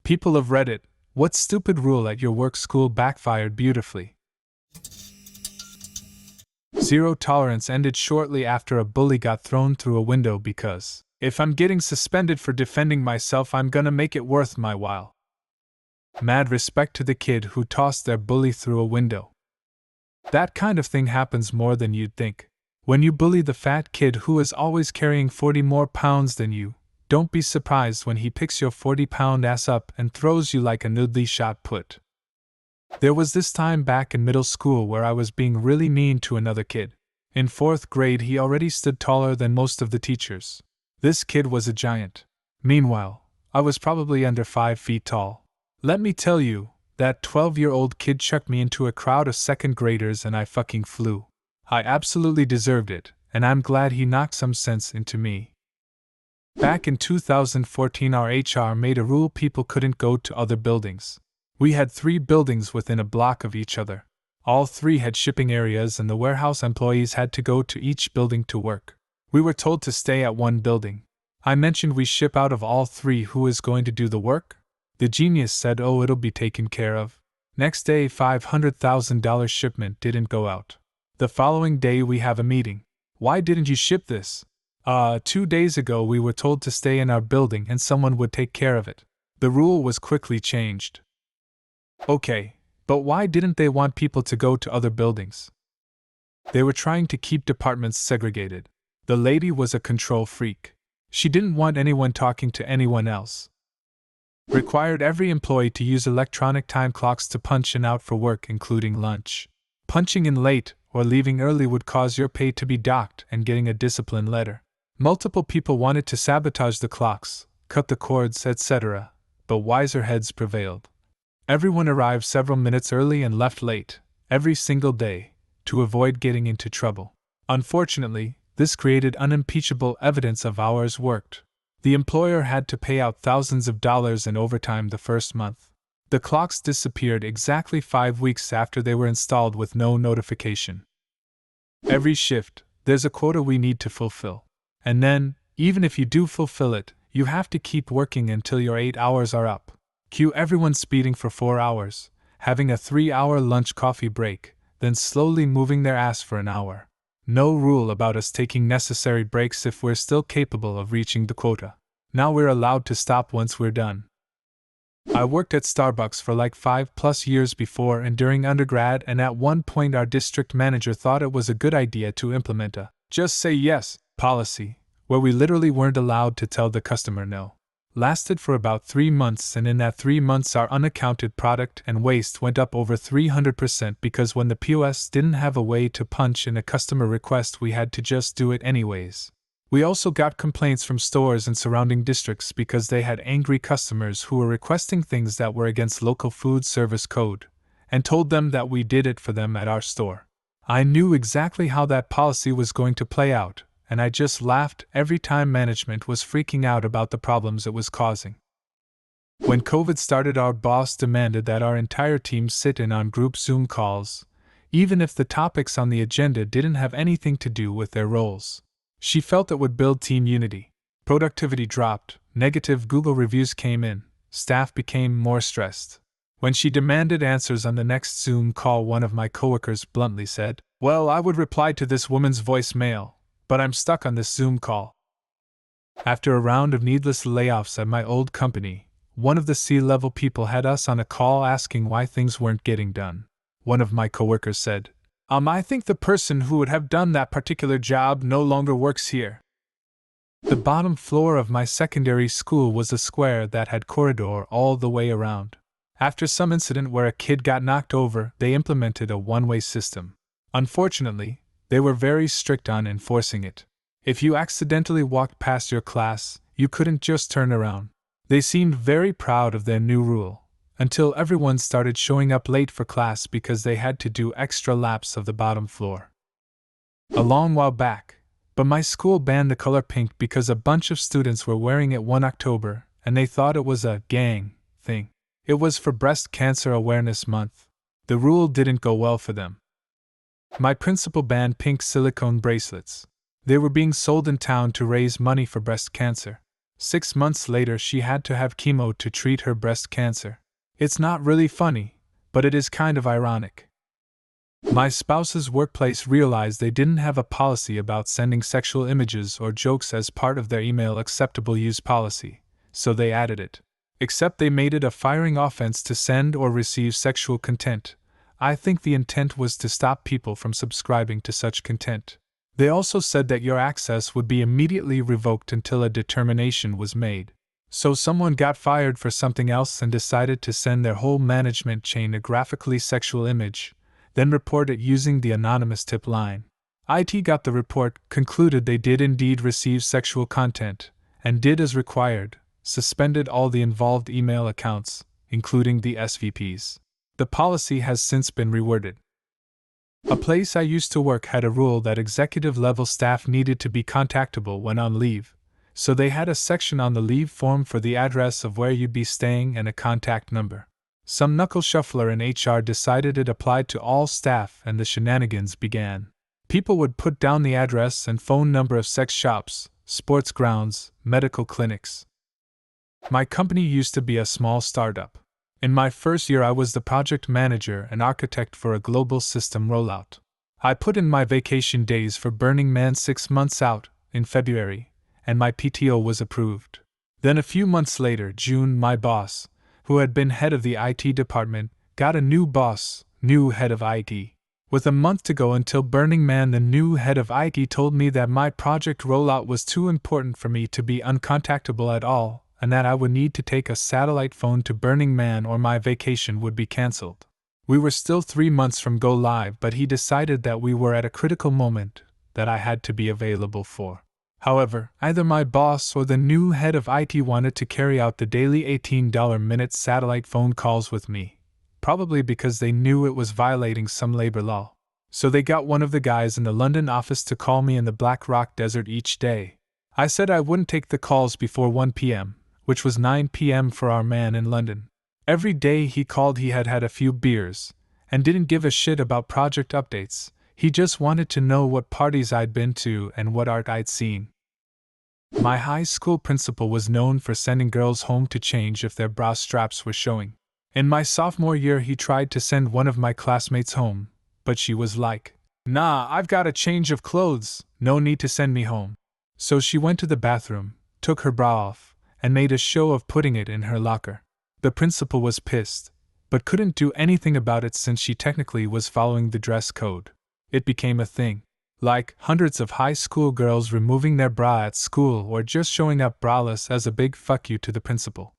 People of Reddit, what stupid rule at your work school backfired beautifully? Zero tolerance ended shortly after a bully got thrown through a window because, if I'm getting suspended for defending myself, I'm gonna make it worth my while. Mad respect to the kid who tossed their bully through a window. That kind of thing happens more than you'd think. When you bully the fat kid who is always carrying 40 more pounds than you, don't be surprised when he picks your 40-pound ass up and throws you like a noodly shot put. There was this time back in middle school where I was being really mean to another kid. In 4th grade, he already stood taller than most of the teachers. This kid was a giant. Meanwhile, I was probably under 5 feet tall. Let me tell you, that 12-year-old kid chucked me into a crowd of 2nd graders and I fucking flew. I absolutely deserved it, and I'm glad he knocked some sense into me. Back in 2014, our HR made a rule people couldn't go to other buildings. We had 3 buildings within a block of each other. All 3 had shipping areas and the warehouse employees had to go to each building to work. We were told to stay at one building. I mentioned we ship out of all 3, who is going to do the work? The genius said, oh, it'll be taken care of. Next day, $500,000 shipment didn't go out. The following day we have a meeting. Why didn't you ship this? 2 days ago we were told to stay in our building and someone would take care of it. The rule was quickly changed. Okay, but why didn't they want people to go to other buildings? They were trying to keep departments segregated. The lady was a control freak. She didn't want anyone talking to anyone else. Required every employee to use electronic time clocks to punch in out for work, including lunch. Punching in late or leaving early would cause your pay to be docked and getting a discipline letter. Multiple people wanted to sabotage the clocks, cut the cords, etc., but wiser heads prevailed. Everyone arrived several minutes early and left late, every single day, to avoid getting into trouble. Unfortunately, this created unimpeachable evidence of hours worked. The employer had to pay out thousands of dollars in overtime the first month. The clocks disappeared exactly 5 weeks after they were installed with no notification. Every shift, there's a quota we need to fulfill. And then, even if you do fulfill it, you have to keep working until your 8 hours are up. Cue everyone speeding for 4 hours, having a 3-hour lunch coffee break, then slowly moving their ass for an hour. No rule about us taking necessary breaks if we're still capable of reaching the quota. Now we're allowed to stop once we're done. I worked at Starbucks for like 5+ years before and during undergrad, and at one point our district manager thought it was a good idea to implement a "just say yes" policy, where we literally weren't allowed to tell the customer no. Lasted for about 3 months, and in that 3 months our unaccounted product and waste went up over 300% because when the POS didn't have a way to punch in a customer request, we had to just do it anyways. We also got complaints from stores in surrounding districts because they had angry customers who were requesting things that were against local food service code, and told them that we did it for them at our store. I knew exactly how that policy was going to play out, and I just laughed every time management was freaking out about the problems it was causing. When COVID started, our boss demanded that our entire team sit in on group Zoom calls, even if the topics on the agenda didn't have anything to do with their roles. She felt it would build team unity. Productivity dropped, negative Google reviews came in, staff became more stressed. When she demanded answers on the next Zoom call, one of my coworkers bluntly said, "Well, I would reply to this woman's voicemail, but I'm stuck on this Zoom call." After a round of needless layoffs at my old company, one of the C-level people had us on a call asking why things weren't getting done. One of my coworkers said, I think the person who would have done that particular job no longer works here." The bottom floor of my secondary school was a square that had corridor all the way around. After some incident where a kid got knocked over, they implemented a one-way system. Unfortunately, they were very strict on enforcing it. If you accidentally walked past your class, you couldn't just turn around. They seemed very proud of their new rule, until everyone started showing up late for class because they had to do extra laps of the bottom floor. A long while back, but my school banned the color pink because a bunch of students were wearing it one October, and they thought it was a gang thing. It was for Breast Cancer Awareness Month. The rule didn't go well for them. My principal banned pink silicone bracelets. They were being sold in town to raise money for breast cancer. 6 months later, she had to have chemo to treat her breast cancer. It's not really funny, but it is kind of ironic. My spouse's workplace realized they didn't have a policy about sending sexual images or jokes as part of their email acceptable use policy, so they added it. Except they made it a firing offense to send or receive sexual content. I think the intent was to stop people from subscribing to such content. They also said that your access would be immediately revoked until a determination was made. So someone got fired for something else and decided to send their whole management chain a graphically sexual image, then report it using the anonymous tip line. IT got the report, concluded they did indeed receive sexual content, and did as required, suspended all the involved email accounts, including the SVPs. The policy has since been reworded. A place I used to work had a rule that executive-level staff needed to be contactable when on leave, so they had a section on the leave form for the address of where you'd be staying and a contact number. Some knuckle shuffler in HR decided it applied to all staff and the shenanigans began. People would put down the address and phone number of sex shops, sports grounds, medical clinics. My company used to be a small startup. In my first year, I was the project manager and architect for a global system rollout. I put in my vacation days for Burning Man 6 months out, in February, and my PTO was approved. Then a few months later, June, my boss, who had been head of the IT department, got a new boss, new head of IT. With a month to go until Burning Man, the new head of IT told me that my project rollout was too important for me to be uncontactable at all, and that I would need to take a satellite phone to Burning Man or my vacation would be cancelled. We were still 3 months from go live, but he decided that we were at a critical moment that I had to be available for. However, either my boss or the new head of IT wanted to carry out the daily $18-minute satellite phone calls with me, probably because they knew it was violating some labor law. So they got one of the guys in the London office to call me in the Black Rock Desert each day. I said I wouldn't take the calls before 1 p.m., which was 9 p.m. for our man in London. Every day he called, he had had a few beers, and didn't give a shit about project updates. He just wanted to know what parties I'd been to and what art I'd seen. My high school principal was known for sending girls home to change if their bra straps were showing. In my sophomore year, he tried to send one of my classmates home, but she was like, "Nah, I've got a change of clothes, no need to send me home." So she went to the bathroom, took her bra off, and made a show of putting it in her locker. The principal was pissed, but couldn't do anything about it since she technically was following the dress code. It became a thing. Like hundreds of high school girls removing their bra at school or just showing up braless as a big fuck you to the principal.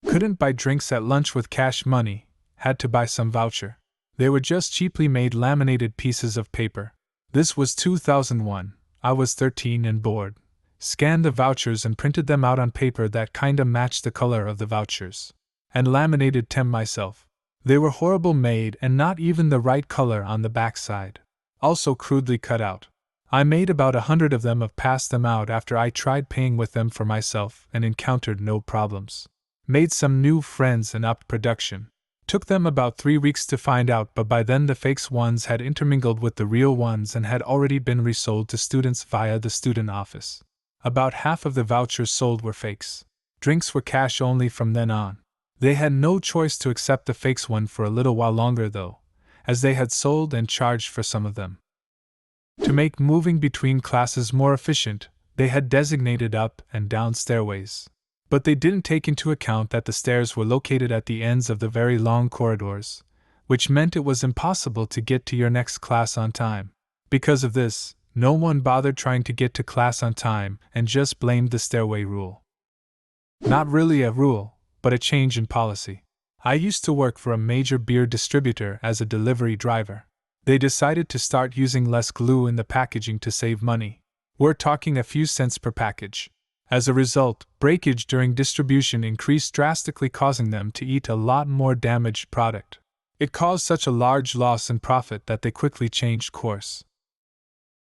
Couldn't buy drinks at lunch with cash money, had to buy some voucher. They were just cheaply made laminated pieces of paper. This was 2001, I was 13 and bored. Scanned the vouchers and printed them out on paper that kinda matched the color of the vouchers. And laminated them myself. They were horrible made and not even the right color on the backside. Also crudely cut out. I made about 100 of them, passed them out after I tried paying with them for myself and encountered no problems. Made some new friends and upped production. Took them about 3 weeks to find out, but by then the fakes ones had intermingled with the real ones and had already been resold to students via the student office. About half of the vouchers sold were fakes. Drinks were cash only from then on. They had no choice to accept the fakes one for a little while longer though, as they had sold and charged for some of them. To make moving between classes more efficient, they had designated up and down stairways. But they didn't take into account that the stairs were located at the ends of the very long corridors, which meant it was impossible to get to your next class on time. Because of this, no one bothered trying to get to class on time and just blamed the stairway rule. Not really a rule, but a change in policy. I used to work for a major beer distributor as a delivery driver. They decided to start using less glue in the packaging to save money. We're talking a few cents per package. As a result, breakage during distribution increased drastically, causing them to eat a lot more damaged product. It caused such a large loss in profit that they quickly changed course.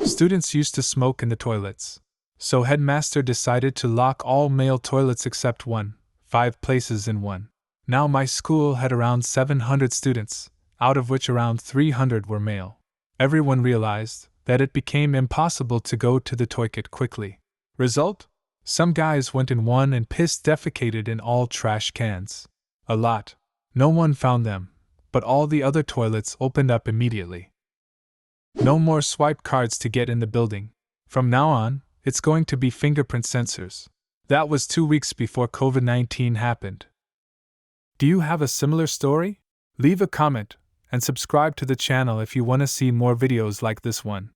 Students used to smoke in the toilets. So headmaster decided to lock all male toilets except one, 5 places in one. Now my school had around 700 students, out of which around 300 were male. Everyone realized that it became impossible to go to the toilet quickly. Result? Some guys went in one and pissed defecated in all trash cans. A lot. No one found them, but all the other toilets opened up immediately. No more swipe cards to get in the building. From now on, it's going to be fingerprint sensors. That was 2 weeks before COVID-19 happened. Do you have a similar story? Leave a comment and subscribe to the channel if you want to see more videos like this one.